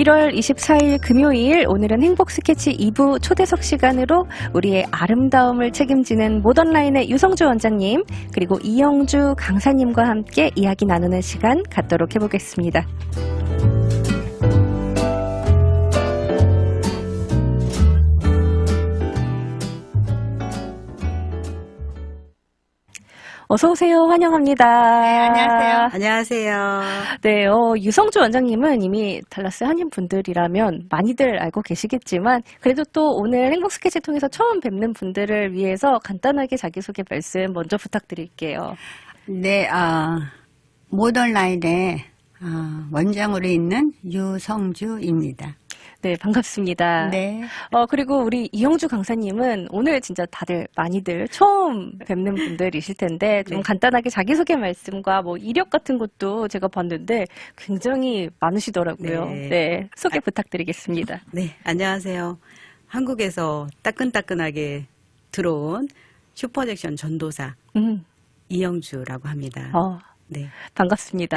1월 24일 금요일, 오늘은 행복 스케치 2부 초대석 시간으로 우리의 아름다움을 책임지는 모던라인의 유성주 원장님, 그리고 이영주 강사님과 함께 이야기 나누는 시간 갖도록 해보겠습니다. 어서오세요. 환영합니다. 네, 안녕하세요. 안녕하세요. 네, 유성주 원장님은 이미 달라스 한인분들이라면 많이들 알고 계시겠지만, 그래도 또 오늘 행복 스케치 통해서 처음 뵙는 분들을 위해서 간단하게 자기소개 말씀 먼저 부탁드릴게요. 네, 모던라인의 원장으로 있는 유성주입니다. 네, 반갑습니다. 네. 그리고 우리 이영주 강사님은 오늘 진짜 다들 많이들 처음 뵙는 분들이실 텐데, 좀 네. 간단하게 자기소개 말씀과 뭐 이력 같은 것도 제가 봤는데 굉장히 많으시더라고요. 네. 네, 소개 부탁드리겠습니다. 네, 안녕하세요. 한국에서 따끈따끈하게 들어온 슈퍼잭션 전도사 이영주라고 합니다. 네. 반갑습니다.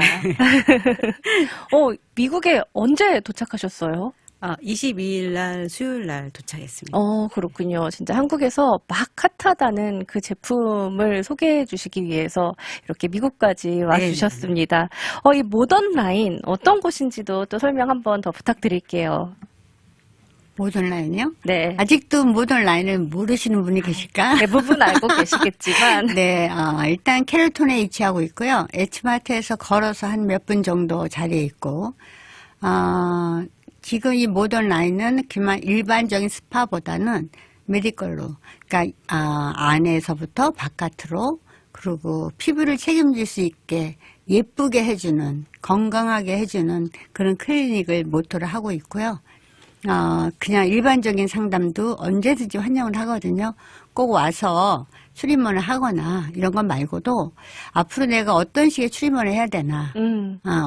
미국에 언제 도착하셨어요? 22일 날 수요일 날 도착했습니다. 그렇군요. 진짜 한국에서 막 핫하다는 그 제품을 소개해 주시기 위해서 이렇게 미국까지 와주셨습니다. 이 모던라인 어떤 곳인지도 또 설명 한번 더 부탁드릴게요. 모던라인이요? 네. 아직도 모던라인을 모르시는 분이 계실까? 대부분 알고 계시겠지만. 네, 일단 캐롤톤에 위치하고 있고요. H마트에서 걸어서 한 몇 분 정도 자리에 있고, 지금 이 모던라인은 그만 일반적인 스파보다는 메디컬로, 그러니까 안에서부터 바깥으로, 그리고 피부를 책임질 수 있게 예쁘게 해주는, 건강하게 해주는 그런 클리닉을 모토로 하고 있고요. 그냥 일반적인 상담도 언제든지 환영을 하거든요. 꼭 와서 트리트먼을 하거나 이런 것 말고도 앞으로 내가 어떤 식의 트리트먼을 해야 되나,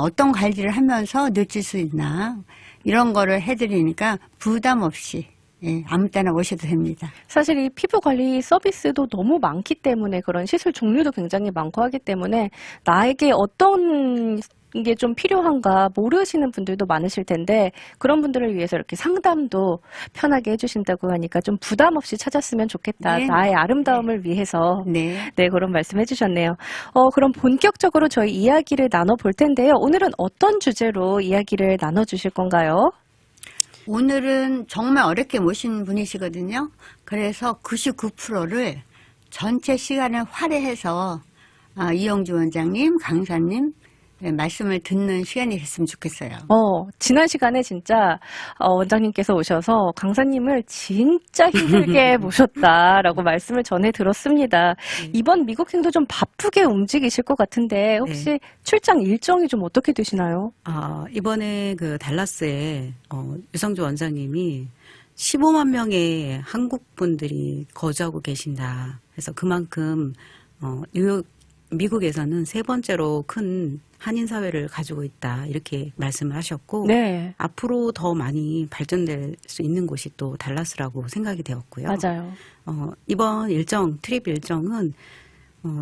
어떤 관리를 하면서 늦출 수 있나, 이런 거를 해드리니까 부담 없이 아무 때나 오셔도 됩니다. 사실 이 피부 관리 서비스도 너무 많기 때문에, 그런 시술 종류도 굉장히 많고 하기 때문에 나에게 어떤 게 좀 필요한가 모르시는 분들도 많으실 텐데, 그런 분들을 위해서 이렇게 상담도 편하게 해주신다고 하니까 좀 부담 없이 찾았으면 좋겠다. 네. 나의 아름다움을 위해서. 네. 네, 그런 말씀 해주셨네요. 그럼 본격적으로 저희 이야기를 나눠볼 텐데요. 오늘은 어떤 주제로 이야기를 나눠주실 건가요? 오늘은 정말 어렵게 모신 분이시거든요. 그래서 99%를 전체 시간을 할애해서 이영주 원장님, 강사님 말씀을 듣는 시간이 됐으면 좋겠어요. 지난 시간에 진짜 원장님께서 오셔서 강사님을 진짜 힘들게 모셨다라고 말씀을 전해 들었습니다. 이번 미국행도 좀 바쁘게 움직이실 것 같은데 혹시 출장 일정이 좀 어떻게 되시나요? 이번에 그 달라스에 유성주 원장님이 15만 명의 한국 분들이 거주하고 계신다. 그래서 그만큼 미국에서는 세 번째로 큰 한인 사회를 가지고 있다, 이렇게 말씀을 하셨고, 네. 앞으로 더 많이 발전될 수 있는 곳이 또 달라스라고 생각이 되었고요. 맞아요. 이번 트립 일정은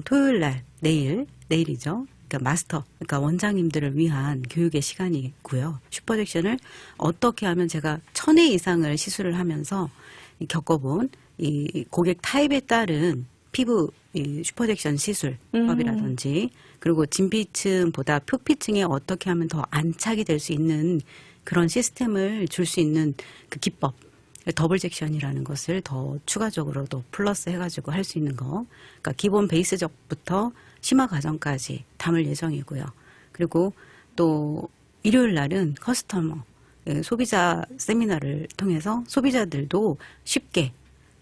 토요일 날, 내일이죠. 그러니까 마스터, 그러니까 원장님들을 위한 교육의 시간이고요. 슈퍼잭션을 어떻게 하면, 제가 1000회 이상을 시술을 하면서 겪어본 이 고객 타입에 따른 피부 슈퍼잭션 시술법이라든지, 그리고 진피층보다 표피층에 어떻게 하면 더 안착이 될 수 있는 그런 시스템을 줄 수 있는 그 기법, 더블 잭션이라는 것을 더 추가적으로도 플러스 해가지고 할 수 있는 거, 그러니까 기본 베이스적부터 심화 과정까지 담을 예정이고요. 그리고 또 일요일 날은 커스터머, 소비자 세미나를 통해서 소비자들도 쉽게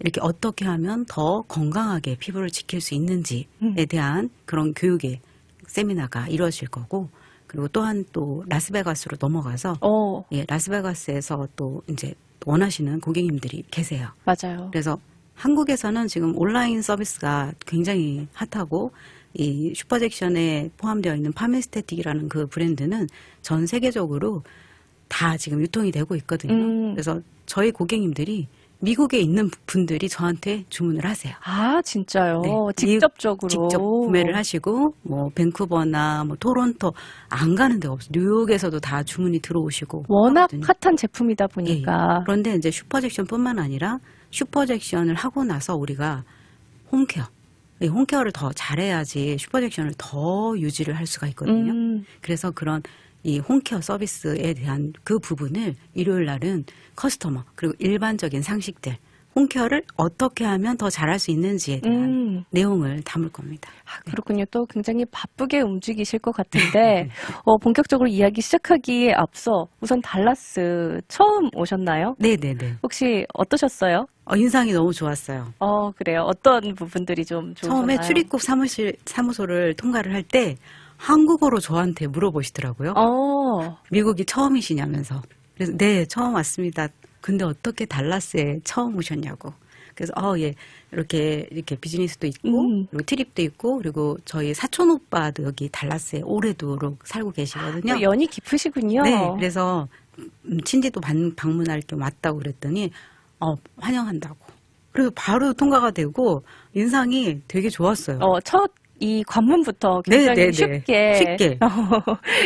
이렇게 어떻게 하면 더 건강하게 피부를 지킬 수 있는지에 대한 그런 교육의 세미나가 이루어질 거고, 그리고 또한 또 라스베가스로 넘어가서 라스베가스에서 또 이제 원하시는 고객님들이 계세요. 맞아요. 그래서 한국에서는 지금 온라인 서비스가 굉장히 핫하고, 이 슈퍼잭션에 포함되어 있는 파메스테틱이라는 그 브랜드는 전 세계적으로 다 지금 유통이 되고 있거든요. 그래서 저희 고객님들이 미국에 있는 분들이 저한테 주문을 하세요. 아, 진짜요? 네. 직접적으로. 직접 구매를 하시고 뭐 밴쿠버나 뭐 토론토 안 가는 데가 없어요. 뉴욕에서도 다 주문이 들어오시고 워낙 하거든요. 핫한 제품이다 보니까. 예. 그런데 이제 슈퍼젝션뿐만 아니라 슈퍼젝션을 하고 나서 우리가 홈케어, 이 홈케어를 더 잘해야지 슈퍼젝션을 더 유지를 할 수가 있거든요. 그래서 그런 이 홈케어 서비스에 대한 그 부분을 일요일 날은 커스터머 그리고 일반적인 상식들 홈케어를 어떻게 하면 더 잘할 수 있는지에 대한 내용을 담을 겁니다. 아, 그렇군요. 또 굉장히 바쁘게 움직이실 것 같은데 본격적으로 이야기 시작하기에 앞서 우선 달라스 처음 오셨나요? 네네네. 혹시 어떠셨어요? 인상이 너무 좋았어요. 그래요. 어떤 부분들이 좀 좋으셨나요? 처음에 출입국 사무소를 통과를 할 때 한국어로 저한테 물어보시더라고요. 미국이 처음이시냐면서. 그래서 네, 처음 왔습니다. 근데 어떻게 달라스에 처음 오셨냐고. 그래서 예, 이렇게 비즈니스도 있고 그리고 트립도 있고 그리고 저희 사촌 오빠도 여기 달라스에 오래도록 살고 계시거든요. 또 연이 깊으시군요. 네, 그래서 친지도 방문할 겸 왔다고 그랬더니 환영한다고. 그래서 바로 통과가 되고 인상이 되게 좋았어요. 첫 이 관문부터 굉장히 쉽게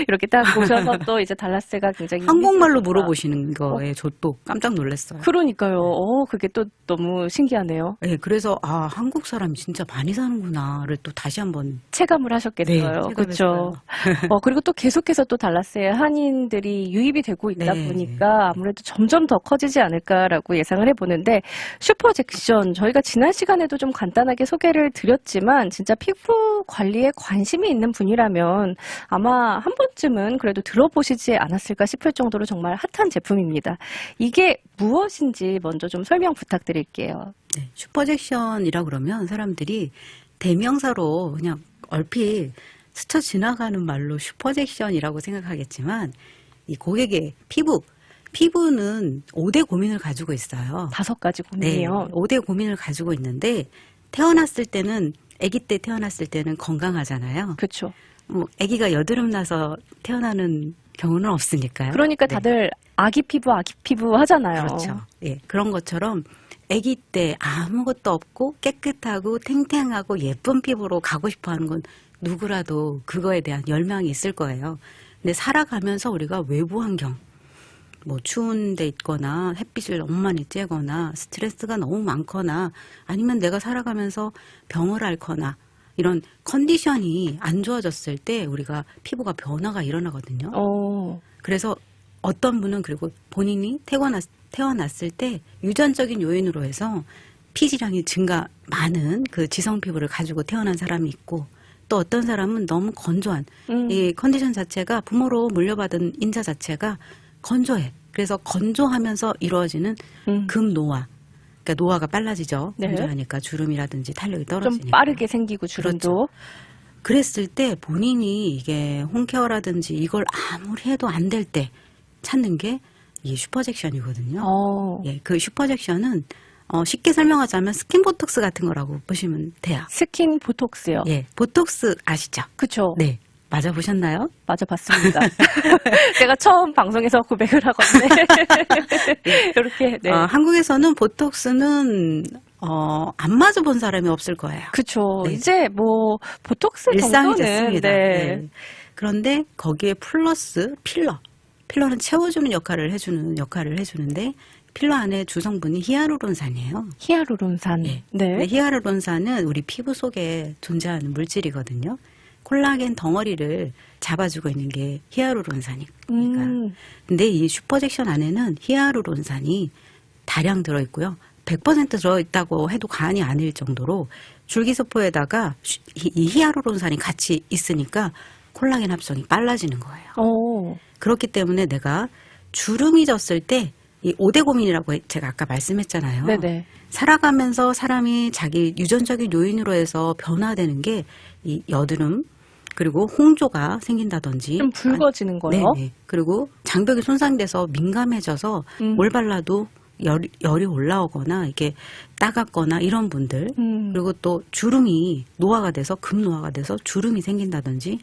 이렇게 딱 보셔서 또 이제 달라스가 굉장히 한국말로 물어보시는 거에 저 또 깜짝 놀랐어요. 그러니까요. 그게 또 너무 신기하네요. 네, 그래서 한국 사람이 진짜 많이 사는구나를 또 다시 한번 체감을 하셨겠어요. 네, 그렇죠. 그리고 또 계속해서 또 달라스에 한인들이 유입이 되고 있다 보니까 아무래도 점점 더 커지지 않을까라고 예상을 해보는데 슈퍼젝션 저희가 지난 시간에도 좀 간단하게 소개를 드렸지만 진짜 피부 관리에 관심이 있는 분이라면 아마 한 번쯤은 그래도 들어보시지 않았을까 싶을 정도로 정말 핫한 제품입니다. 이게 무엇인지 먼저 좀 설명 부탁드릴게요. 네, 슈퍼젝션이라 그러면 사람들이 대명사로 그냥 얼핏 스쳐 지나가는 말로 슈퍼젝션이라고 생각하겠지만 이 고객의 피부는 5대 고민을 가지고 있어요. 5가지 고민이요. 네, 5대 고민을 가지고 있는데 태어났을 때는 아기 때 태어났을 때는 건강하잖아요. 그렇죠. 뭐 아기가 여드름 나서 태어나는 경우는 없으니까요. 그러니까 다들 아기 피부 하잖아요. 그렇죠. 예, 그런 것처럼 아기 때 아무것도 없고 깨끗하고 탱탱하고 예쁜 피부로 가고 싶어 하는 건 누구라도 그거에 대한 열망이 있을 거예요. 근데 살아가면서 우리가 외부 환경, 뭐 추운 데 있거나 햇빛을 너무 많이 쬐거나 스트레스가 너무 많거나 아니면 내가 살아가면서 병을 앓거나 이런 컨디션이 안 좋아졌을 때 우리가 피부가 변화가 일어나거든요. 그래서 어떤 분은 그리고 본인이 태어났을 때 유전적인 요인으로 해서 피지량이 많은 그 지성 피부를 가지고 태어난 사람이 있고 또 어떤 사람은 너무 건조한 이 컨디션 자체가 부모로 물려받은 인자 자체가 건조해. 그래서 건조하면서 이루어지는 급노화. 그러니까 노화가 빨라지죠. 네. 건조하니까 주름이라든지 탄력이 떨어지니까. 좀 빠르게 생기고 주름도. 그렇죠. 그랬을 때 본인이 이게 홈케어라든지 이걸 아무리 해도 안 될 때 찾는 게 이 슈퍼젝션이거든요. 예, 그 슈퍼젝션은 쉽게 설명하자면 스킨 보톡스 같은 거라고 보시면 돼요. 스킨 보톡스요? 예, 보톡스 아시죠? 그렇죠. 네. 맞아보셨나요? 맞아봤습니다. 제가 처음 방송에서 고백을 하건데 이렇게. 네. 한국에서는 보톡스는 안 맞아본 사람이 없을 거예요. 그렇죠. 네. 이제 뭐 보톡스 일상이 정도는 됐습니다. 네. 네. 그런데 거기에 플러스 필러는 채워주는 역할을 해주는데 필러 안에 주성분이 히아루론산이에요. 히아루론산. 네. 네. 히아루론산은 우리 피부 속에 존재하는 물질이거든요. 콜라겐 덩어리를 잡아주고 있는 게 히아루론산이니까. 근데 이 슈퍼젝션 안에는 히아루론산이 다량 들어있고요. 100% 들어있다고 해도 과언이 아닐 정도로 줄기세포에다가 이 히아루론산이 같이 있으니까 콜라겐 합성이 빨라지는 거예요. 그렇기 때문에 내가 주름이 졌을 때 이 5대 고민이라고 제가 아까 말씀했잖아요. 네네. 살아가면서 사람이 자기 유전적인 요인으로 해서 변화되는 게 이 여드름 그리고 홍조가 생긴다든지 좀 붉어지는 거요? 네. 그리고 장벽이 손상돼서 민감해져서 뭘 발라도 열이 올라오거나 이게 따갑거나 이런 분들 그리고 또 주름이 노화가 돼서 급노화가 돼서 주름이 생긴다든지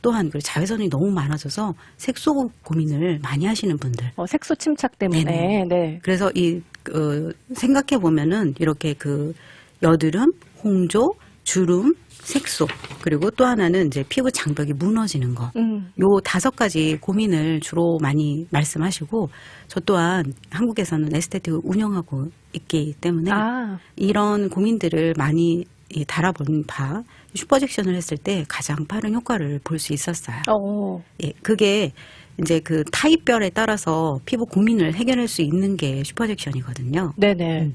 또한 자외선이 너무 많아져서 색소 고민을 많이 하시는 분들. 색소 침착 때문에. 네네. 네. 그래서 이 생각해 보면은 이렇게 그 여드름, 홍조, 주름, 색소, 그리고 또 하나는 이제 피부 장벽이 무너지는 거. 요 5가지 고민을 주로 많이 말씀하시고, 저 또한 한국에서는 에스테틱을 운영하고 있기 때문에 이런 고민들을 많이 달아본 바 슈퍼젝션을 했을 때 가장 빠른 효과를 볼 수 있었어요. 예, 그게 이제 그 타입별에 따라서 피부 고민을 해결할 수 있는 게 슈퍼젝션이거든요. 네네.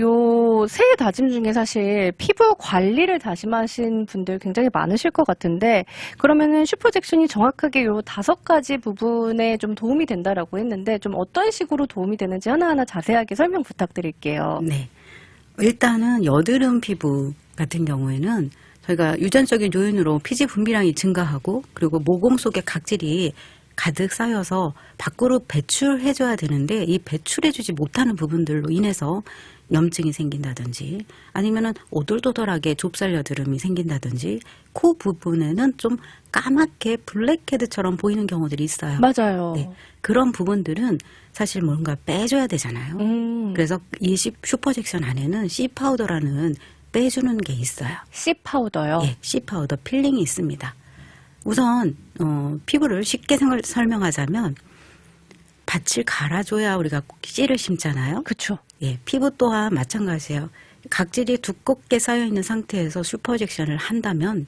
요 새해 다짐 중에 사실 피부 관리를 다짐하신 분들 굉장히 많으실 것 같은데, 그러면은 슈퍼젝션이 정확하게 요 5가지 부분에 좀 도움이 된다라고 했는데, 좀 어떤 식으로 도움이 되는지 하나하나 자세하게 설명 부탁드릴게요. 네. 일단은 여드름 피부 같은 경우에는 저희가 유전적인 요인으로 피지 분비량이 증가하고, 그리고 모공 속에 각질이 가득 쌓여서 밖으로 배출해줘야 되는데 이 배출해주지 못하는 부분들로 인해서 염증이 생긴다든지, 아니면은 오돌도돌하게 좁쌀 여드름이 생긴다든지, 코 부분에는 좀 까맣게 블랙헤드처럼 보이는 경우들이 있어요. 맞아요. 네, 그런 부분들은 사실 뭔가 빼줘야 되잖아요. 그래서 이 슈퍼젝션 안에는 C 파우더라는 빼주는 게 있어요. C 파우더요? 예, C 파우더 필링이 있습니다. 우선 피부를 쉽게 설명하자면, 밭을 갈아줘야 우리가 씨를 심잖아요. 그렇죠. 예, 피부 또한 마찬가지예요. 각질이 두껍게 쌓여 있는 상태에서 슈퍼젝션을 한다면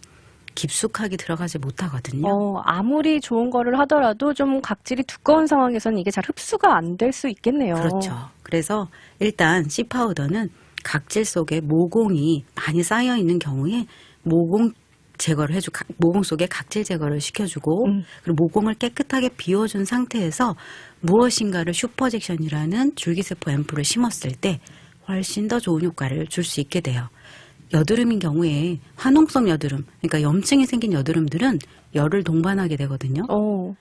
깊숙하게 들어가지 못하거든요. 아무리 좋은 거를 하더라도 좀 각질이 두꺼운 상황에서는 이게 잘 흡수가 안 될 수 있겠네요. 그렇죠. 그래서 일단 C 파우더는 각질 속에 모공이 많이 쌓여 있는 경우에 모공 제거를 해주고, 모공 속에 각질 제거를 시켜주고, 그리고 모공을 깨끗하게 비워준 상태에서 무엇인가를 슈퍼젝션이라는 줄기세포 앰플을 심었을 때 훨씬 더 좋은 효과를 줄 수 있게 돼요. 여드름인 경우에 화농성 여드름, 그러니까 염증이 생긴 여드름들은 열을 동반하게 되거든요.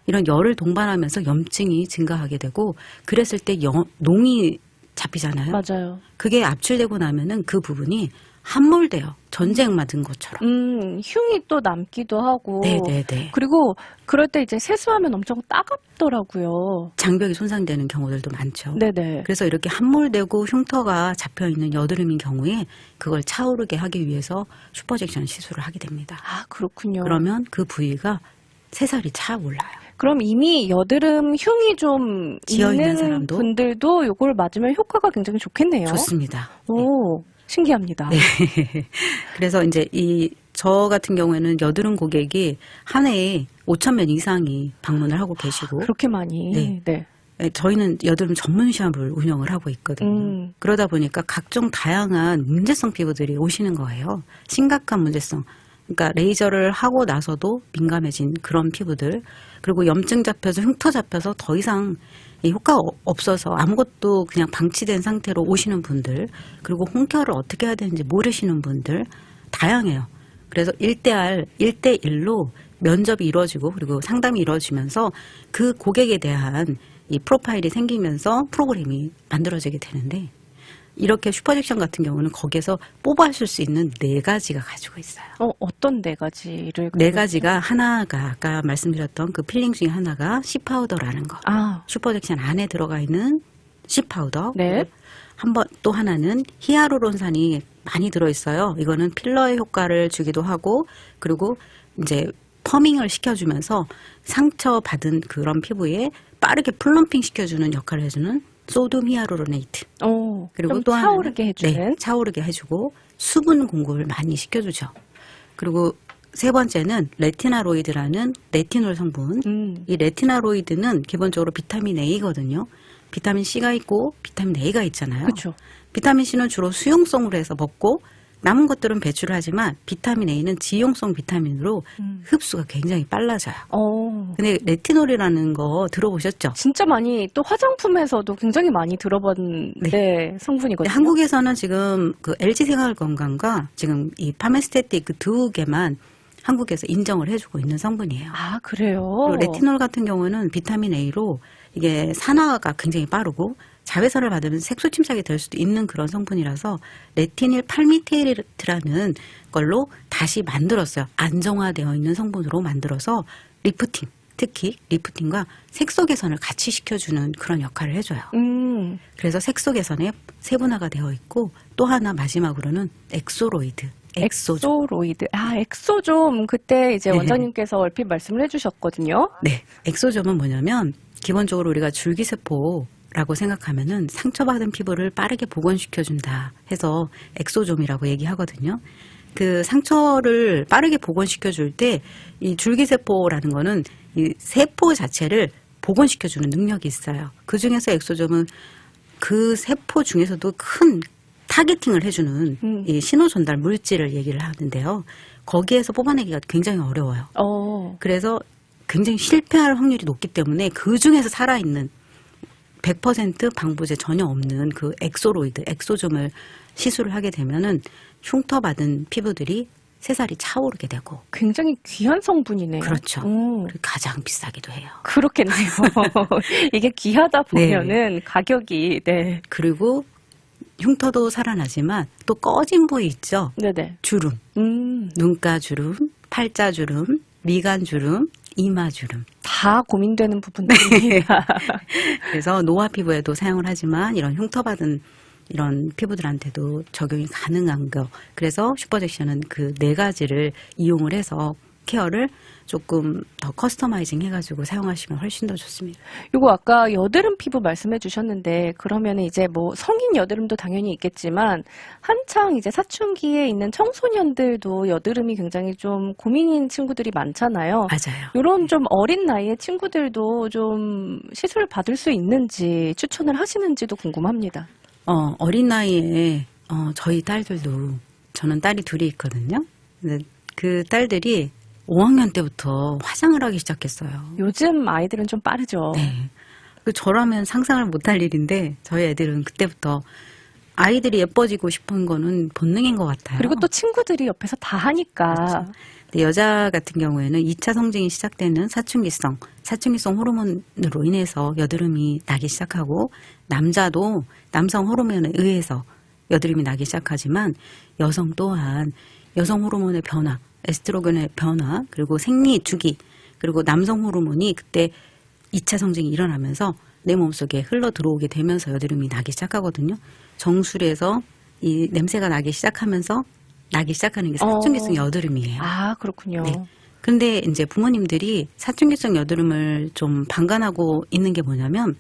이런 열을 동반하면서 염증이 증가하게 되고, 그랬을 때 농이 잡히잖아요. 맞아요. 그게 압출되고 나면은 그 부분이 함몰돼요. 전쟁 맞은 것처럼. 흉이 또 남기도 하고. 네네네. 그리고 그럴 때 이제 세수하면 엄청 따갑더라고요. 장벽이 손상되는 경우들도 많죠. 네네. 그래서 이렇게 함몰되고 흉터가 잡혀있는 여드름인 경우에 그걸 차오르게 하기 위해서 슈퍼젝션 시술을 하게 됩니다. 그렇군요. 그러면 그 부위가 새살이 차올라요. 그럼 이미 여드름 흉이 좀 지어있는 있는 사람도? 분들도 이걸 맞으면 효과가 굉장히 좋겠네요. 좋습니다. 신기합니다. 네. 그래서 이제 저 같은 경우에는 여드름 고객이 한 해에 5,000명 이상이 방문을 하고 계시고. 그렇게 많이. 네. 저희는 여드름 전문 샵을 운영을 하고 있거든요. 그러다 보니까 각종 다양한 문제성 피부들이 오시는 거예요. 심각한 문제성. 그러니까 레이저를 하고 나서도 민감해진 그런 피부들, 그리고 염증 잡혀서 흉터 잡혀서 더 이상 효과가 없어서 아무것도 그냥 방치된 상태로 오시는 분들, 그리고 홍켜를 어떻게 해야 되는지 모르시는 분들 다양해요. 그래서 1대1로 면접이 이루어지고, 그리고 상담이 이루어지면서 그 고객에 대한 이 프로파일이 생기면서 프로그램이 만들어지게 되는데, 이렇게 슈퍼젝션 같은 경우는 거기에서 뽑아줄 수 있는 4가지가 가지고 있어요. 어떤 4가지를? 4가지가, 하나가 아까 말씀드렸던 그 필링 중에 하나가 C 파우더라는 거. 슈퍼젝션 안에 들어가 있는 C 파우더. 네. 또 하나는 히아루론산이 많이 들어있어요. 이거는 필러의 효과를 주기도 하고, 그리고 이제 퍼밍을 시켜주면서 상처받은 그런 피부에 빠르게 플럼핑 시켜주는 역할을 해주는 소듐 히아루로네이트. 그리고 또 차오르게 해주는. 네, 차오르게 해주고 수분 공급을 많이 시켜주죠. 그리고 3번째는 레티나로이드라는 레티놀 성분. 이 레티나로이드는 기본적으로 비타민 A거든요. 비타민 C가 있고 비타민 A가 있잖아요. 그렇죠. 비타민 C는 주로 수용성으로 해서 먹고, 남은 것들은 배출을 하지만 비타민 A는 지용성 비타민으로 흡수가 굉장히 빨라져요. 근데 레티놀이라는 거 들어보셨죠? 진짜 많이, 또 화장품에서도 굉장히 많이 들어본 성분이거든요. 한국에서는 지금 그 LG생활건강과 지금 이 파메스테틱 그 2개만 한국에서 인정을 해주고 있는 성분이에요. 그래요? 그리고 레티놀 같은 경우는 비타민 A로 이게 산화가 굉장히 빠르고 자외선을 받으면 색소 침착이 될 수도 있는 그런 성분이라서 레티닐 팔미테이트라는 걸로 다시 만들었어요. 안정화되어 있는 성분으로 만들어서 리프팅, 특히 리프팅과 색소 개선을 같이 시켜주는 그런 역할을 해줘요. 그래서 색소 개선에 세분화가 되어 있고 또 하나 마지막으로는 엑소로이드. 엑소로이드. 아, 엑소좀 그때 이제 네. 원장님께서 얼핏 말씀을 해주셨거든요. 네, 엑소점은 뭐냐면 기본적으로 우리가 줄기세포라고 생각하면은 상처받은 피부를 빠르게 복원시켜준다 해서 엑소점이라고 얘기하거든요. 그 상처를 빠르게 복원시켜줄 때 이 줄기세포라는 거는 이 세포 자체를 복원시켜주는 능력이 있어요. 그 중에서 엑소점은 그 세포 중에서도 큰 타겟팅을 해주는 이 신호 전달 물질을 얘기를 하는데요. 거기에서 뽑아내기가 굉장히 어려워요. 그래서 굉장히 실패할 확률이 높기 때문에 그 중에서 살아있는 100% 방부제 전혀 없는 그 엑소로이드, 엑소점을 시술을 하게 되면은 흉터받은 피부들이 새살이 차오르게 되고. 굉장히 귀한 성분이네요. 그렇죠. 오. 그리고 가장 비싸기도 해요. 그렇겠네요. 이게 귀하다 보면은 가격이, 네. 그리고 흉터도 살아나지만 또 꺼진 부위 있죠. 네네. 주름, 눈가 주름, 팔자 주름, 미간 주름, 이마 주름. 다 고민되는 부분들입니다. 그래서 노화 피부에도 사용을 하지만 이런 흉터받은 이런 피부들한테도 적용이 가능한 거. 그래서 슈퍼젝션은 그 네 가지를 이용을 해서 케어를 조금 더 커스터마이징 해가지고 사용하시면 훨씬 더 좋습니다. 요거 아까 여드름 피부 말씀해 주셨는데 그러면 이제 뭐 성인 여드름도 당연히 있겠지만 한창 이제 사춘기에 있는 청소년들도 여드름이 굉장히 좀 고민인 친구들이 많잖아요. 맞아요. 요런 좀 어린 나이의 친구들도 좀 시술을 받을 수 있는지 추천을 하시는지도 궁금합니다. 어린 나이에 저희 딸들도 저는 딸이 둘이 있거든요. 근데 그 딸들이 5학년 때부터 화장을 하기 시작했어요. 요즘 아이들은 좀 빠르죠. 네. 그 저라면 상상을 못할 일인데 저희 애들은 그때부터 아이들이 예뻐지고 싶은 거는 본능인 것 같아요. 그리고 또 친구들이 옆에서 다 하니까. 그렇죠. 근데 여자 같은 경우에는 2차 성징이 시작되는 사춘기성 호르몬으로 인해서 여드름이 나기 시작하고 남자도 남성 호르몬에 의해서 여드름이 나기 시작하지만 여성 또한 여성 호르몬의 변화, 에스트로겐의 변화, 그리고 생리 주기, 그리고 남성 호르몬이 그때 2차 성징이 일어나면서 내 몸속에 흘러 들어오게 되면서 여드름이 나기 시작하거든요. 정수리에서 이 냄새가 나기 시작하면서 나기 시작하는 게 사춘기성 여드름이에요. 아, 그렇군요. 네. 그런데 이제 부모님들이 사춘기성 여드름을 좀 방관하고 있는 게 뭐냐면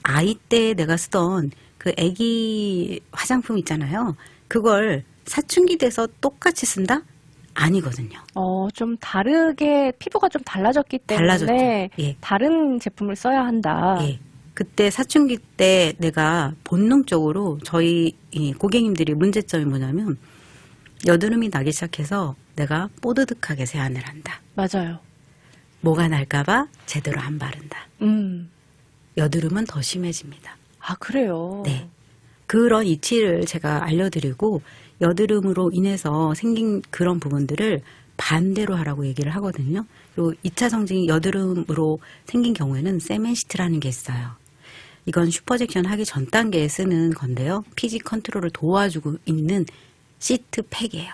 아이 때 내가 쓰던 그 애기 화장품 있잖아요. 그걸 사춘기 돼서 똑같이 쓴다? 아니거든요. 좀 다르게 피부가 좀 달라졌기 때문에 달라졌죠. 예. 다른 제품을 써야 한다. 예. 그때 사춘기 때 내가 본능적으로 저희 이 고객님들이 문제점이 뭐냐면 여드름이 나기 시작해서 내가 뽀드득하게 세안을 한다. 맞아요. 뭐가 날까봐 제대로 안 바른다. 여드름은 더 심해집니다. 아, 그래요? 네. 그런 이치를 제가 알려드리고 여드름으로 인해서 생긴 그런 부분들을 반대로 하라고 얘기를 하거든요. 그리고 2차 성징이 여드름으로 생긴 경우에는 세멘시트라는 게 있어요. 이건 슈퍼젝션 하기 전 단계에 쓰는 건데요. 피지 컨트롤을 도와주고 있는 시트 팩이에요.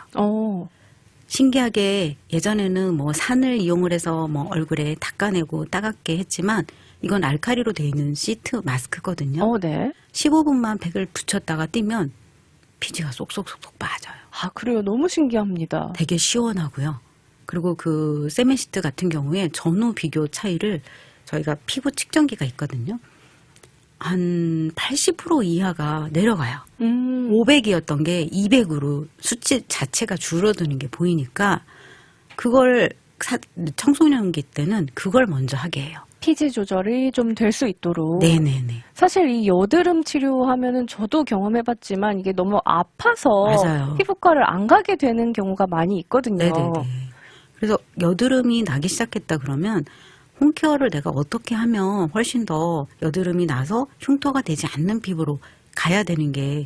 신기하게 예전에는 뭐 산을 이용을 해서 뭐 얼굴에 닦아내고 따갑게 했지만 이건 알카리로 되어 있는 시트 마스크거든요. 네. 15분만 팩을 붙였다가 띄면 피지가 쏙쏙쏙쏙 빠져요. 아, 그래요? 너무 신기합니다. 되게 시원하고요. 그리고 그 세멘시트 같은 경우에 전후 비교 차이를 저희가 피부 측정기가 있거든요. 한 80% 이하가 내려가요. 500이었던 게 200으로 수치 자체가 줄어드는 게 보이니까 그걸 청소년기 때는 그걸 먼저 하게 해요. 피지 조절이 좀 될 수 있도록. 네네네. 사실 이 여드름 치료하면은 저도 경험해봤지만 이게 너무 아파서 맞아요. 피부과를 안 가게 되는 경우가 많이 있거든요. 네네네. 그래서 여드름이 나기 시작했다 그러면 홈케어를 내가 어떻게 하면 훨씬 더 여드름이 나서 흉터가 되지 않는 피부로 가야 되는 게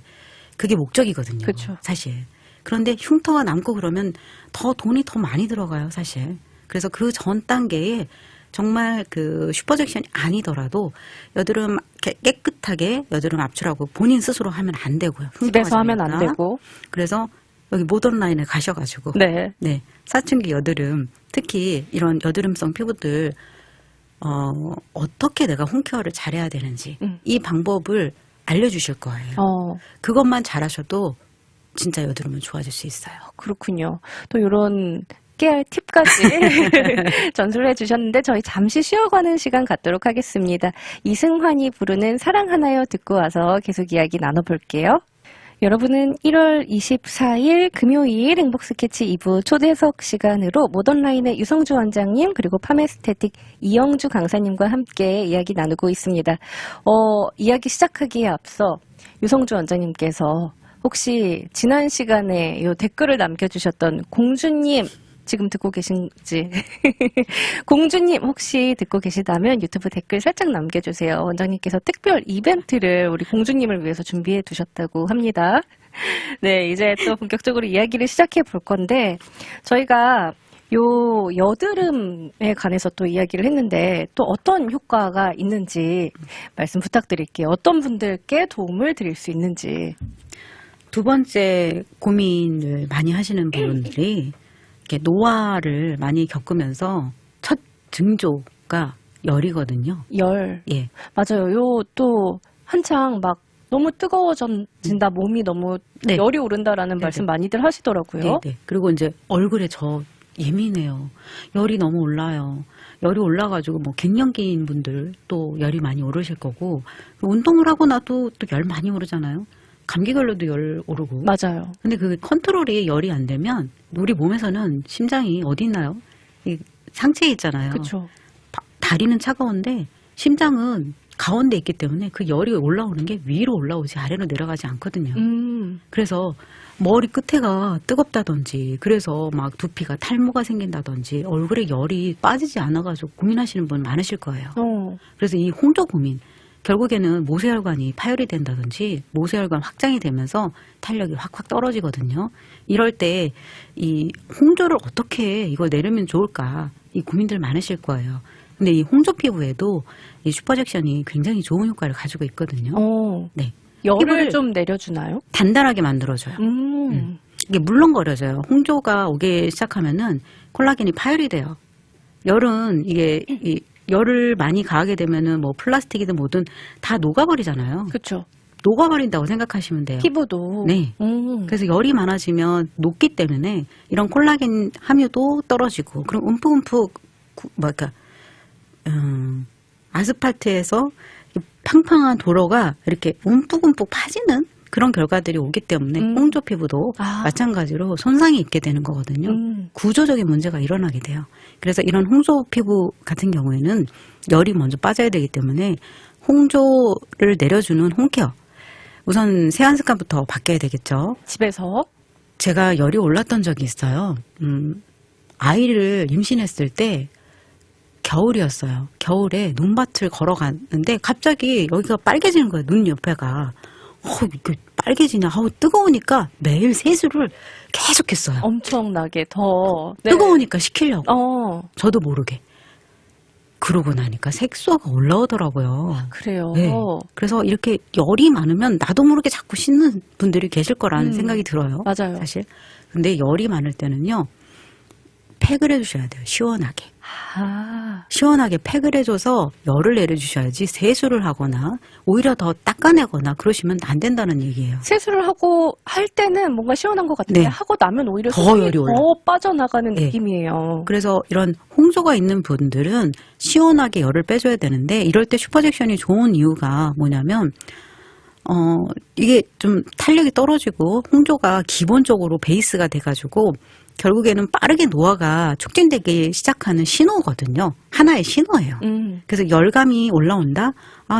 그게 목적이거든요. 그쵸. 사실. 그런데 흉터가 남고 그러면 더 돈이 더 많이 들어가요, 사실. 그래서 그 전 단계에 정말 그 슈퍼젝션이 아니더라도 여드름 깨끗하게 여드름 압출하고 본인 스스로 하면 안 되고요. 집에서 하면 안 생기니까. 되고. 그래서 여기 모던라인에 가셔가지고 네. 네, 사춘기 여드름 특히 이런 여드름성 피부들 어떻게 내가 홈케어를 잘해야 되는지 이 방법을 알려주실 거예요. 그것만 잘하셔도 진짜 여드름은 좋아질 수 있어요. 그렇군요. 또 이런 깨알 팁까지 전수를 해주셨는데 저희 잠시 쉬어가는 시간 갖도록 하겠습니다. 이승환이 부르는 사랑하나요 듣고 와서 계속 이야기 나눠볼게요. 여러분은 1월 24일 금요일 행복스케치 2부 초대석 시간으로 모던라인의 유성주 원장님 그리고 파메스테틱 이영주 강사님과 함께 이야기 나누고 있습니다. 이야기 시작하기에 앞서 유성주 원장님께서 혹시 지난 시간에 요 댓글을 남겨주셨던 공주님 지금 듣고 계신지 공주님 혹시 듣고 계시다면 유튜브 댓글 살짝 남겨주세요. 원장님께서 특별 이벤트를 우리 공주님을 위해서 준비해 두셨다고 합니다. 네, 이제 또 본격적으로 이야기를 시작해 볼 건데 저희가 요 여드름에 관해서 또 이야기를 했는데 또 어떤 효과가 있는지 말씀 부탁드릴게요. 어떤 분들께 도움을 드릴 수 있는지. 두 번째 고민을 많이 하시는 분들이 이렇게 노화를 많이 겪으면서 첫 징조가 열이거든요. 열. 예. 맞아요. 요 또 한창 막 너무 뜨거워진다, 몸이 너무 네. 열이 오른다라는 네네. 말씀 많이들 하시더라고요. 네. 그리고 이제 얼굴에 저 예민해요. 열이 너무 올라요. 열이 올라가지고 뭐 갱년기인 분들 또 열이 많이 오르실 거고 운동을 하고 나도 또 열 많이 오르잖아요. 감기 걸려도 열 오르고. 맞아요. 근데 그 컨트롤이 열이 안 되면 우리 몸에서는 심장이 어디 있나요? 이 상체에 있잖아요. 그렇죠. 다리는 차가운데 심장은 가운데 있기 때문에 그 열이 올라오는 게 위로 올라오지 아래로 내려가지 않거든요. 그래서 머리 끝에가 뜨겁다든지 그래서 막 두피가 탈모가 생긴다든지 얼굴에 열이 빠지지 않아가지고 고민하시는 분 많으실 거예요. 그래서 이 홍조 고민 결국에는 모세혈관이 파열이 된다든지 모세혈관 확장이 되면서 탄력이 확확 떨어지거든요. 이럴 때 이 홍조를 어떻게 이걸 내려면 좋을까 이 고민들 많으실 거예요. 근데 이 홍조 피부에도 이 슈퍼젝션이 굉장히 좋은 효과를 가지고 있거든요. 네. 열을 피부를 좀 내려주나요? 단단하게 만들어줘요. 이게 물렁거려져요. 홍조가 오기 시작하면은 콜라겐이 파열이 돼요. 열은 이게 이 열을 많이 가하게 되면은 뭐 플라스틱이든 뭐든 다 녹아버리잖아요. 그렇죠. 녹아버린다고 생각하시면 돼요. 피부도. 네. 그래서 열이 많아지면 녹기 때문에 이런 콜라겐 함유도 떨어지고 그럼 움푹움푹 뭐랄까 아스팔트에서 팡팡한 도로가 이렇게 움푹움푹 파지는 그런 결과들이 오기 때문에 홍조 피부도 마찬가지로 손상이 있게 되는 거거든요. 구조적인 문제가 일어나게 돼요. 그래서 이런 홍조 피부 같은 경우에는 열이 먼저 빠져야 되기 때문에 홍조를 내려주는 홈케어. 우선 세안 습관부터 바뀌어야 되겠죠. 집에서. 제가 열이 올랐던 적이 있어요. 아이를 임신했을 때 겨울이었어요. 겨울에 눈밭을 걸어가는데 갑자기 여기가 빨개지는 거예요. 눈 옆에가. 이게 빨개지냐. 뜨거우니까 매일 세수를 계속했어요. 엄청나게 더. 네. 뜨거우니까 식히려고. 저도 모르게. 그러고 나니까 색소가 올라오더라고요. 그래요. 네. 그래서 이렇게 열이 많으면 나도 모르게 자꾸 씻는 분들이 계실 거라는 생각이 들어요. 맞아요. 사실. 근데 열이 많을 때는요. 팩을 해주셔야 돼요. 시원하게. 시원하게 팩을 해줘서 열을 내려주셔야지 세수를 하거나 오히려 더 닦아내거나 그러시면 안 된다는 얘기예요. 세수를 하고 할 때는 뭔가 시원한 것 같은데 네. 하고 나면 오히려 더 수분이 열이 올라요. 더 빠져나가는 네. 느낌이에요. 그래서 이런 홍조가 있는 분들은 시원하게 열을 빼줘야 되는데 이럴 때 슈퍼젝션이 좋은 이유가 뭐냐면 이게 좀 탄력이 떨어지고 홍조가 기본적으로 베이스가 돼가지고 결국에는 빠르게 노화가 촉진되기 시작하는 신호거든요. 하나의 신호예요. 그래서 열감이 올라온다.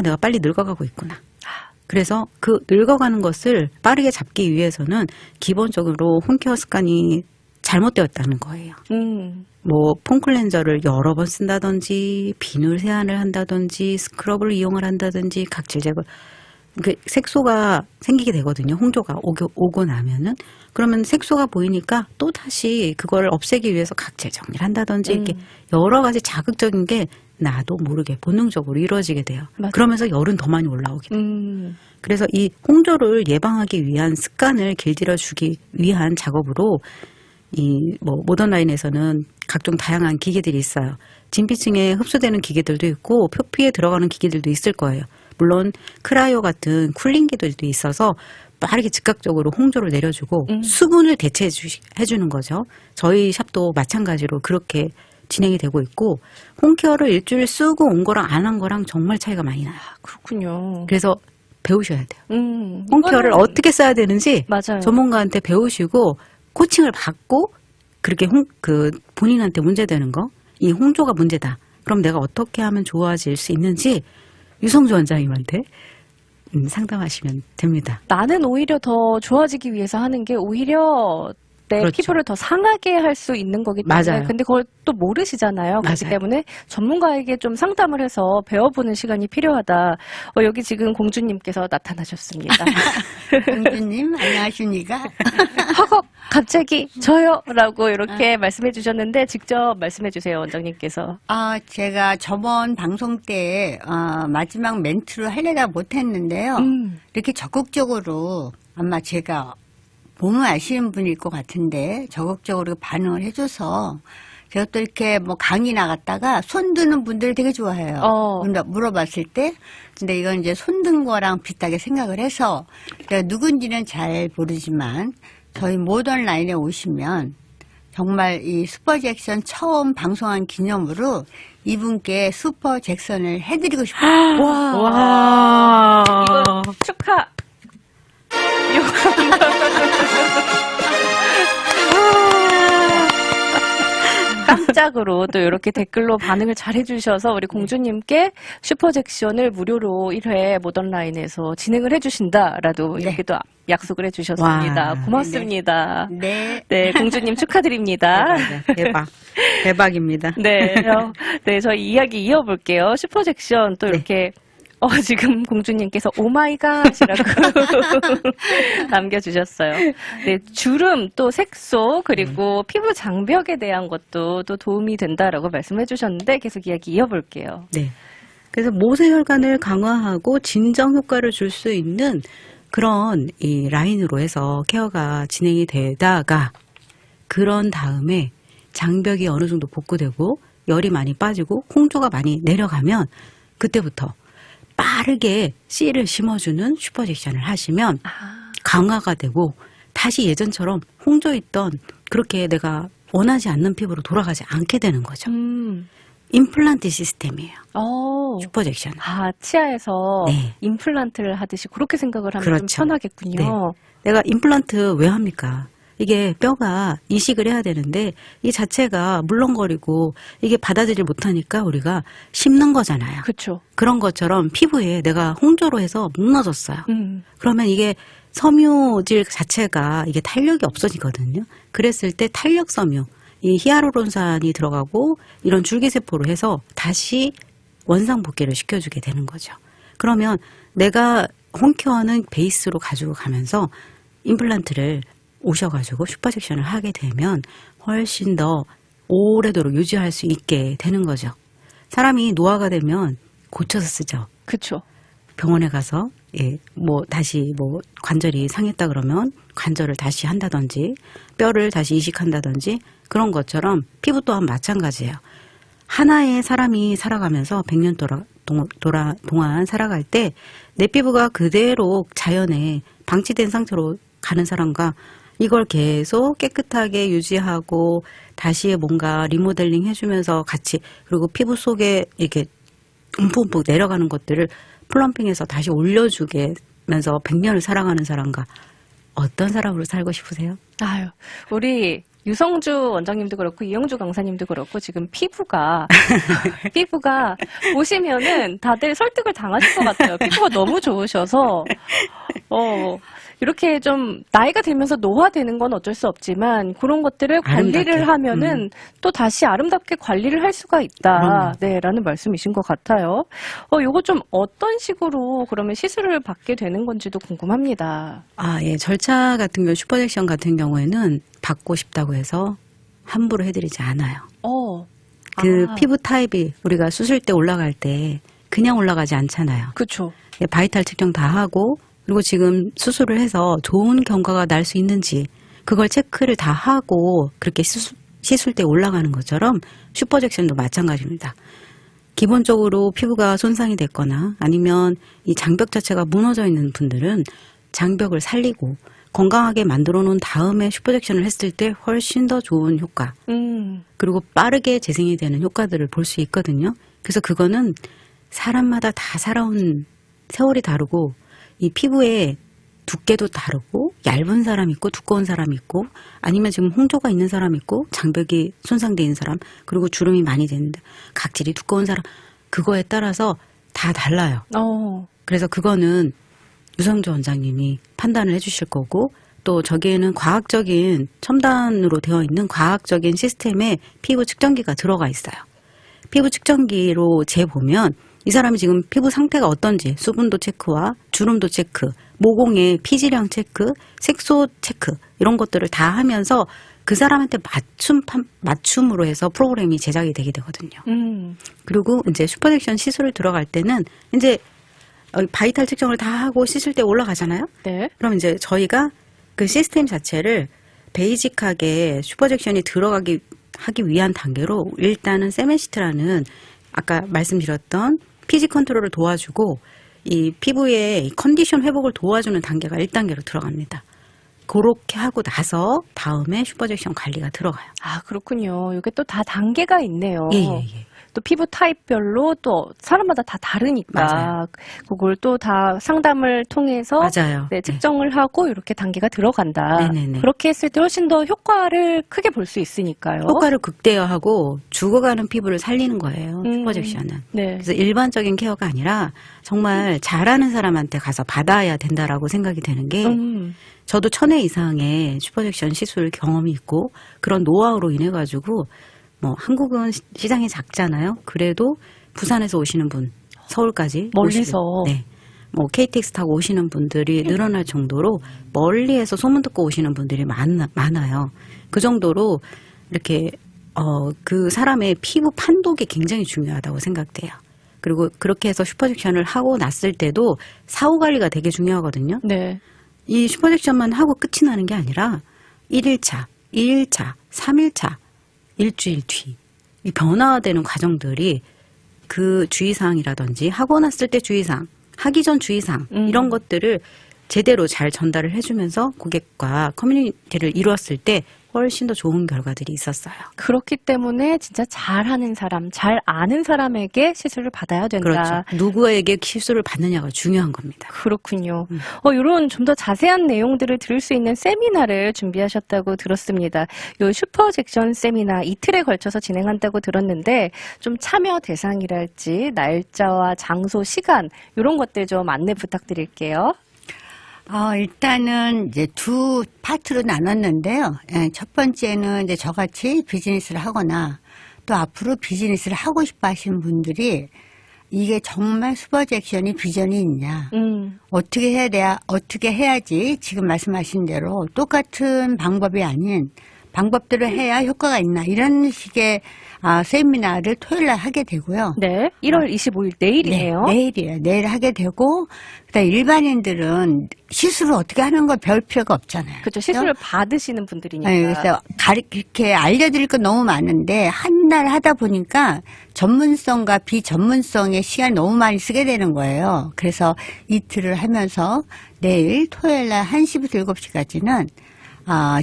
내가 빨리 늙어가고 있구나. 그래서 그 늙어가는 것을 빠르게 잡기 위해서는 기본적으로 홈케어 습관이 잘못되었다는 거예요. 뭐 폼클렌저를 여러 번 쓴다든지 비누 세안을 한다든지 스크럽을 이용을 한다든지 각질 제거 색소가 생기게 되거든요. 홍조가 오고 나면은 그러면 색소가 보이니까 또 다시 그걸 없애기 위해서 각질 정리를 한다든지 이렇게 여러 가지 자극적인 게 나도 모르게 본능적으로 이루어지게 돼요. 맞아요. 그러면서 열은 더 많이 올라오게 돼요. 그래서 이 홍조를 예방하기 위한 습관을 길들여 주기 위한 작업으로 이 뭐 모던 라인에서는 각종 다양한 기계들이 있어요. 진피층에 흡수되는 기계들도 있고 표피에 들어가는 기계들도 있을 거예요. 물론 크라이오 같은 쿨링기들도 있어서 빠르게 즉각적으로 홍조를 내려주고 수분을 대체해 주는 거죠. 저희 샵도 마찬가지로 그렇게 진행이 되고 있고 홈케어를 일주일 쓰고 온 거랑 안 한 거랑 정말 차이가 많이 나요. 그렇군요. 그래서 배우셔야 돼요. 홈케어를 이거는 어떻게 써야 되는지 맞아요. 전문가한테 배우시고 코칭을 받고 그렇게 본인한테 문제되는 거, 이 홍조가 문제다. 그럼 내가 어떻게 하면 좋아질 수 있는지 유성주 원장님한테 상담하시면 됩니다. 나는 오히려 더 좋아지기 위해서 하는 게 오히려 내 그렇죠. 피부를 더 상하게 할 수 있는 거기 때문에 맞아요. 근데 그걸 또 모르시잖아요. 그렇기 맞아요. 때문에 전문가에게 좀 상담을 해서 배워보는 시간이 필요하다. 여기 지금 공주님께서 나타나셨습니다. 공주님 안녕하십니까? 허걱 갑자기 저요? 라고 이렇게 말씀해 주셨는데 직접 말씀해 주세요. 원장님께서. 제가 저번 방송 때 마지막 멘트를 하려다 못했는데요. 이렇게 적극적으로 아마 제가 몸을 아시는 분일 것 같은데 적극적으로 반응을 해줘서 제가 또 이렇게 뭐 강의 나갔다가 손 드는 분들 되게 좋아해요. 근데 물어봤을 때 근데 이건 이제 손 든 거랑 비슷하게 생각을 해서 제가 누군지는 잘 모르지만 저희 모던 라인에 오시면 정말 이 슈퍼 잭슨 처음 방송한 기념으로 이분께 슈퍼 잭슨을 해드리고 싶어요. 와. 이거 축하. 깜짝으로 또 이렇게 댓글로 반응을 잘 해주셔서 우리 공주님께 슈퍼잭션을 무료로 1회 모던라인에서 진행을 해주신다라도 이렇게 또 약속을 해주셨습니다. 와. 고맙습니다. 네. 네, 공주님 축하드립니다. 대박입니다. 네, 네, 저희 이야기 이어볼게요. 슈퍼잭션 또 이렇게 지금 공주님께서 오마이갓이라고 남겨주셨어요. 네, 주름, 또 색소, 그리고 피부 장벽에 대한 것도 또 도움이 된다라고 말씀해 주셨는데 계속 이야기 이어볼게요. 네. 그래서 모세혈관을 강화하고 진정 효과를 줄 수 있는 그런 이 라인으로 해서 케어가 진행이 되다가 그런 다음에 장벽이 어느 정도 복구되고 열이 많이 빠지고 홍조가 많이 내려가면 그때부터 빠르게 씨를 심어주는 슈퍼잭션을 하시면 강화가 되고 다시 예전처럼 홍조 있던 그렇게 내가 원하지 않는 피부로 돌아가지 않게 되는 거죠. 임플란트 시스템이에요. 슈퍼잭션. 치아에서 네. 임플란트를 하듯이 그렇게 생각을 하면 그렇죠. 좀 편하겠군요. 네. 내가 임플란트 왜 합니까? 이게 뼈가 이식을 해야 되는데 이 자체가 물렁거리고 이게 받아들이지 못하니까 우리가 심는 거잖아요. 그렇죠. 그런 것처럼 피부에 내가 홍조로 해서 무너졌어요. 그러면 이게 섬유질 자체가 이게 탄력이 없어지거든요. 그랬을 때 탄력 섬유, 이 히아루론산이 들어가고 이런 줄기세포로 해서 다시 원상복귀를 시켜주게 되는 거죠. 그러면 내가 홈케어는 베이스로 가지고 가면서 임플란트를 오셔가지고 슈퍼잭션을 하게 되면 훨씬 더 오래도록 유지할 수 있게 되는 거죠. 사람이 노화가 되면 고쳐서 쓰죠. 그렇죠. 병원에 가서 다시 관절이 상했다 그러면 관절을 다시 한다든지 뼈를 다시 이식한다든지 그런 것처럼 피부 또한 마찬가지예요. 하나의 사람이 살아가면서 100년 동안 살아갈 때 내 피부가 그대로 자연에 방치된 상태로 가는 사람과 이걸 계속 깨끗하게 유지하고 다시 뭔가 리모델링 해주면서 같이 그리고 피부 속에 이렇게 움푹움푹 내려가는 것들을 플럼핑해서 다시 올려주면서 100년을 살아가는 사람과 어떤 사람으로 살고 싶으세요? 우리 유성주 원장님도 그렇고 이영주 강사님도 그렇고 지금 피부가 보시면은 다들 설득을 당하실 것 같아요. 피부가 너무 좋으셔서 이렇게 좀 나이가 들면서 노화되는 건 어쩔 수 없지만 그런 것들을 관리를 하면은 또 다시 아름답게 관리를 할 수가 있다. 네, 라는 말씀이신 것 같아요. 요거 좀 어떤 식으로 그러면 시술을 받게 되는 건지도 궁금합니다. 절차 같은 경우 슈퍼잭션 같은 경우에는 받고 싶다고 해서 함부로 해드리지 않아요. 피부 타입이 우리가 수술 때 올라갈 때 그냥 올라가지 않잖아요. 그렇죠. 바이탈 측정 다 하고 그리고 지금 수술을 해서 좋은 경과가 날 수 있는지 그걸 체크를 다 하고 그렇게 시술대에 올라가는 것처럼 슈퍼젝션도 마찬가지입니다. 기본적으로 피부가 손상이 됐거나 아니면 이 장벽 자체가 무너져 있는 분들은 장벽을 살리고 건강하게 만들어 놓은 다음에 슈퍼젝션을 했을 때 훨씬 더 좋은 효과 그리고 빠르게 재생이 되는 효과들을 볼 수 있거든요. 그래서 그거는 사람마다 다 살아온 세월이 다르고 이 피부의 두께도 다르고 얇은 사람 있고 두꺼운 사람 있고 아니면 지금 홍조가 있는 사람 있고 장벽이 손상되어 있는 사람 그리고 주름이 많이 되는데 각질이 두꺼운 사람 그거에 따라서 다 달라요. 그래서 그거는 유성조 원장님이 판단을 해주실 거고 또 저기에는 과학적인 첨단으로 되어 있는 과학적인 시스템에 피부 측정기가 들어가 있어요. 피부 측정기로 재보면 이 사람이 지금 피부 상태가 어떤지 수분도 체크와 주름도 체크, 모공의 피지량 체크, 색소 체크 이런 것들을 다 하면서 그 사람한테 맞춤으로 해서 프로그램이 제작이 되게 되거든요. 그리고 이제 슈퍼젝션 시술을 들어갈 때는 이제 바이탈 측정을 다 하고 시술 때 올라가잖아요. 네. 그럼 이제 저희가 그 시스템 자체를 베이직하게 슈퍼젝션이 들어가기 하기 위한 단계로 일단은 세멘시트라는 아까 말씀드렸던 피지 컨트롤을 도와주고 이 피부의 컨디션 회복을 도와주는 단계가 1단계로 들어갑니다. 그렇게 하고 나서 다음에 슈퍼젝션 관리가 들어가요. 아, 그렇군요. 이게 또 다 단계가 있네요. 예. 또 피부 타입별로 또 사람마다 다 다르니까 맞아요. 그걸 또 다 상담을 통해서 맞아요. 네, 측정을 하고 이렇게 단계가 들어간다. 네네네. 그렇게 했을 때 훨씬 더 효과를 크게 볼 수 있으니까요. 효과를 극대화하고 죽어가는 피부를 살리는 거예요. 슈퍼젝션은. 네. 그래서 일반적인 케어가 아니라 정말 잘하는 사람한테 가서 받아야 된다라고 생각이 되는 게 저도 1000회 이상의 슈퍼젝션 시술 경험이 있고 그런 노하우로 인해 가지고 뭐 한국은 시장이 작잖아요. 그래도 부산에서 오시는 분, 서울까지 멀리서 네. 뭐 KTX 타고 오시는 분들이 늘어날 정도로 멀리에서 소문 듣고 오시는 분들이 많아요. 그 정도로 이렇게 그 사람의 피부 판독이 굉장히 중요하다고 생각돼요. 그리고 그렇게 해서 슈퍼젝션을 하고 났을 때도 사후 관리가 되게 중요하거든요. 네. 이 슈퍼젝션만 하고 끝이 나는 게 아니라 1일차, 2일차, 3일차, 일주일 뒤 이 변화되는 과정들이 그 주의사항이라든지 하고 났을 때 주의사항, 하기 전 주의사항 이런 것들을 제대로 잘 전달을 해주면서 고객과 커뮤니티를 이루었을 때 훨씬 더 좋은 결과들이 있었어요. 그렇기 때문에 진짜 잘하는 사람, 잘 아는 사람에게 시술을 받아야 된다. 그렇죠. 누구에게 시술을 받느냐가 중요한 겁니다. 그렇군요. 이런 좀 더 자세한 내용들을 들을 수 있는 세미나를 준비하셨다고 들었습니다. 요 슈퍼젝션 세미나 이틀에 걸쳐서 진행한다고 들었는데 좀 참여 대상이랄지 날짜와 장소, 시간 이런 것들 좀 안내 부탁드릴게요. 일단은 이제 두 파트로 나눴는데요. 예, 첫 번째는 이제 저같이 비즈니스를 하거나 또 앞으로 비즈니스를 하고 싶어 하시는 분들이 이게 정말 슈퍼젝션이 비전이 있냐. 어떻게 해야 돼야, 어떻게 해야지 지금 말씀하신 대로 똑같은 방법이 아닌 방법들을 해야 효과가 있나. 이런 식의 세미나를 토요일 날 하게 되고요. 네. 1월 25일 내일이네요. 네, 내일이에요. 내일 하게 되고, 그다음 일반인들은 시술을 어떻게 하는 걸 배울 필요가 없잖아요. 그렇죠. 시술을 받으시는 분들이니까. 네, 그래서 이렇게 알려드릴 건 너무 많은데 한 달 하다 보니까 전문성과 비전문성의 시간을 너무 많이 쓰게 되는 거예요. 그래서 이틀을 하면서 내일 토요일 날 1시부터 7시까지는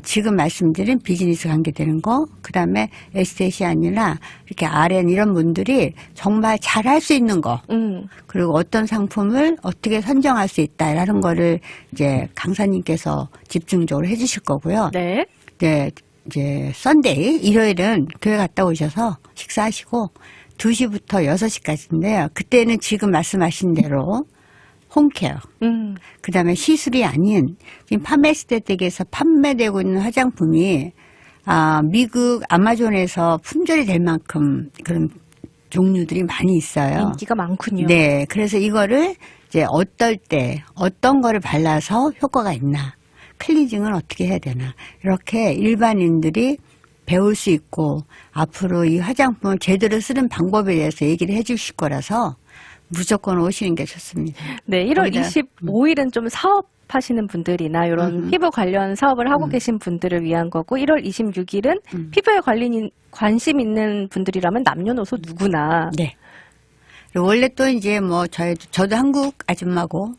지금 말씀드린 비즈니스 관계되는 거, 그 다음에 에스테시안이나 이렇게 RN 이런 분들이 정말 잘할 수 있는 거, 그리고 어떤 상품을 어떻게 선정할 수 있다라는 거를 이제 강사님께서 집중적으로 해주실 거고요. 네. 네, 이제 썬데이, 일요일은 교회 갔다 오셔서 식사하시고 2시부터 6시까지인데요. 그때는 지금 말씀하신 대로 홈케어. 그 다음에 시술이 아닌, 지금 파메스테틱에서 판매되고 있는 화장품이, 미국 아마존에서 품절이 될 만큼 그런 종류들이 많이 있어요. 인기가 많군요. 네. 그래서 이거를 이제 어떨 때, 어떤 거를 발라서 효과가 있나, 클리징을 어떻게 해야 되나, 이렇게 일반인들이 배울 수 있고, 앞으로 이 화장품을 제대로 쓰는 방법에 대해서 얘기를 해 주실 거라서, 무조건 오시는 게 좋습니다. 네, 1월 거기다, 25일은 좀 사업하시는 분들이나 이런 피부 관련 사업을 하고 계신 분들을 위한 거고 1월 26일은 피부에 관심 있는 분들이라면 남녀노소 누구나 네. 그리고 원래 또 이제 뭐 저도 한국 아줌마고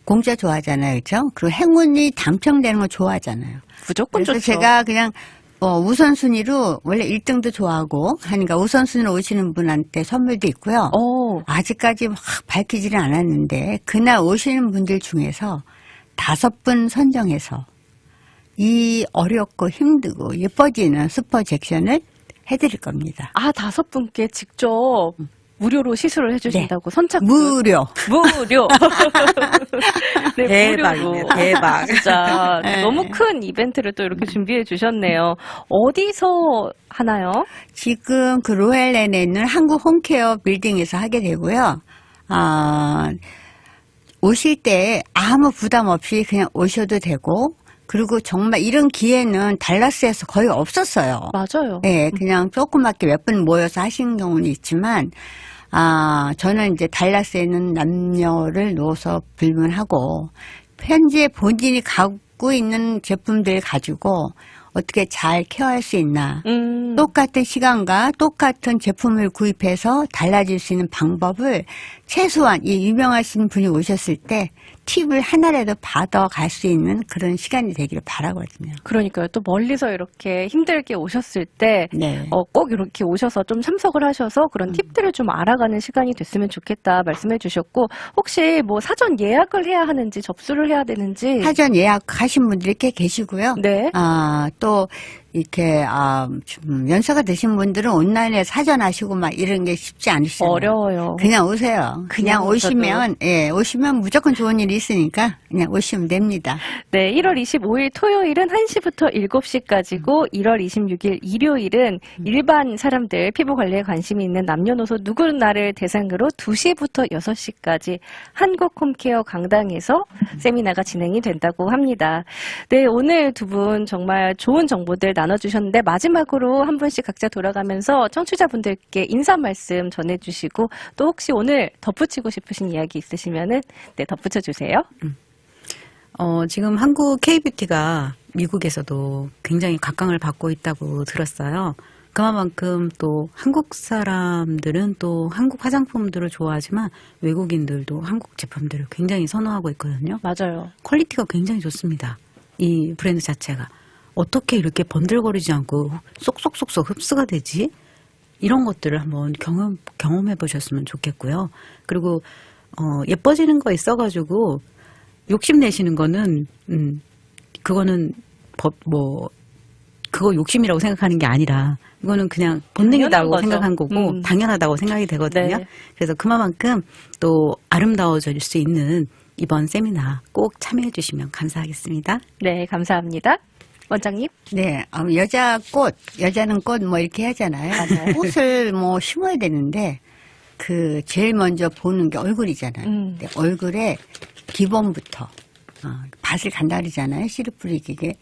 공짜 좋아하잖아요, 그렇죠? 그리고 행운이 당첨되는 거 좋아하잖아요. 무조건 그래서 좋죠. 제가 그냥 우선순위로 원래 1등도 좋아하고 하니까 우선순위로 오시는 분한테 선물도 있고요. 아직까지 막 밝히지는 않았는데 그날 오시는 분들 중에서 5분 선정해서 이 어렵고 힘들고 예뻐지는 슈퍼 잭션을 해드릴 겁니다. 5분께 직접 무료로 시술을 해주신다고 선착 무료. 무료. 네, 대박이네요. 무료로. 대박. 진짜 네. 너무 큰 이벤트를 또 이렇게 준비해 주셨네요. 어디서 하나요? 지금 그 로얄랜에 있는 한국 홈케어 빌딩에서 하게 되고요. 오실 때 아무 부담 없이 그냥 오셔도 되고 그리고 정말 이런 기회는 달라스에서 거의 없었어요. 맞아요. 네, 그냥 조그맣게 몇 분 모여서 하시는 경우는 있지만, 저는 이제 달라스에는 남녀를 놓아서 불문하고, 현재 본인이 갖고 있는 제품들 가지고 어떻게 잘 케어할 수 있나. 똑같은 시간과 똑같은 제품을 구입해서 달라질 수 있는 방법을 최소한 이 유명하신 분이 오셨을 때 팁을 하나라도 받아갈 수 있는 그런 시간이 되기를 바라거든요. 그러니까요. 또 멀리서 이렇게 힘들게 오셨을 때, 네. 꼭 이렇게 오셔서 좀 참석을 하셔서 그런 팁들을 좀 알아가는 시간이 됐으면 좋겠다 말씀해 주셨고, 혹시 뭐 사전 예약을 해야 하는지 접수를 해야 되는지. 사전 예약하신 분들이 꽤 계시고요. 네. 또 이렇게 좀 연세가 드신 분들은 온라인에 사전하시고 막 이런 게 쉽지 않으시잖아요. 어려워요. 그냥 오세요. 그냥 오셔도. 오시면 무조건 좋은 일이 있으니까 그냥 오시면 됩니다. 네, 1월 25일 토요일은 1시부터 7시까지고 1월 26일 일요일은 일반 사람들 피부 관리에 관심이 있는 남녀노소 누구나를 대상으로 2시부터 6시까지 한국 홈케어 강당에서 세미나가 진행이 된다고 합니다. 네, 오늘 두 분 정말 좋은 정보들 나눠주셨는데 마지막으로 한 분씩 각자 돌아가면서 청취자분들께 인사 말씀 전해주시고 또 혹시 오늘 덧붙이고 싶으신 이야기 있으시면은 네, 덧붙여 주세요. 지금 한국 K뷰티가 미국에서도 굉장히 각광을 받고 있다고 들었어요. 그만큼 또 한국 사람들은 또 한국 화장품들을 좋아하지만 외국인들도 한국 제품들을 굉장히 선호하고 있거든요. 맞아요. 퀄리티가 굉장히 좋습니다. 이 브랜드 자체가. 어떻게 이렇게 번들거리지 않고 쏙쏙쏙쏙 흡수가 되지? 이런 것들을 한번 경험해 보셨으면 좋겠고요. 그리고 예뻐지는 거 있어가지고 욕심내시는 거는 그거는 그거 욕심이라고 생각하는 게 아니라 이거는 그냥 본능이라고 거죠. 생각한 거고 당연하다고 생각이 되거든요. 네. 그래서 그만큼 또 아름다워질 수 있는 이번 세미나 꼭 참여해 주시면 감사하겠습니다. 네, 감사합니다. 원장님? 네, 여자는 꽃 뭐 이렇게 하잖아요. 맞아요. 꽃을 뭐 심어야 되는데 제일 먼저 보는 게 얼굴이잖아요. 근데 얼굴에 기본부터 밭을 간다 그러잖아요. 씨를 뿌리기게.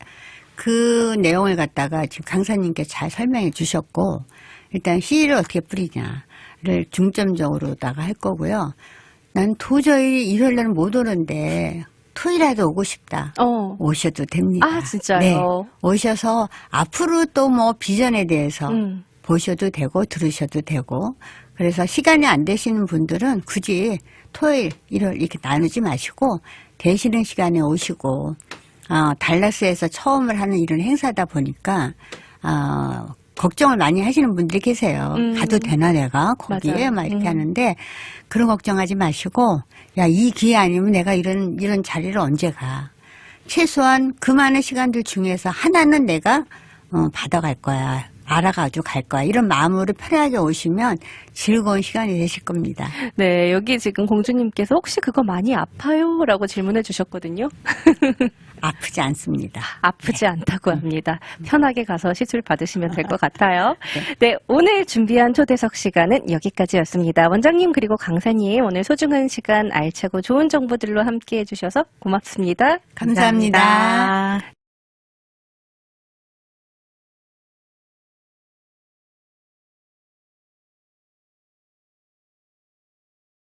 그 내용을 갖다가 지금 강사님께 잘 설명해 주셨고 일단 씨를 어떻게 뿌리냐를 중점적으로다가 할 거고요. 난 도저히 일요일 날은 못 오는데 토요일에도 오고 싶다. 오셔도 됩니다. 아, 진짜요? 네. 오셔서 앞으로 또 뭐 비전에 대해서 보셔도 되고 들으셔도 되고 그래서 시간이 안 되시는 분들은 굳이 토요일, 일요일 이렇게 나누지 마시고 되시는 시간에 오시고 달라스에서 처음을 하는 이런 행사다 보니까 걱정을 많이 하시는 분들이 계세요. 가도 되나 내가 거기에 맞아요. 막 이렇게 하는데 그런 걱정하지 마시고 야, 이 기회 아니면 내가 이런 자리를 언제 가. 최소한 그 많은 시간들 중에서 하나는 내가 받아갈 거야. 알아가지고 갈 거야. 이런 마음으로 편하게 오시면 즐거운 시간이 되실 겁니다. 네, 여기 지금 공주님께서 혹시 그거 많이 아파요? 라고 질문해 주셨거든요. 아프지 않습니다. 아프지 않다고 합니다. 편하게 가서 시술 받으시면 될 것 같아요. 네, 오늘 준비한 초대석 시간은 여기까지였습니다. 원장님 그리고 강사님 오늘 소중한 시간 알차고 좋은 정보들로 함께해 주셔서 고맙습니다. 감사합니다.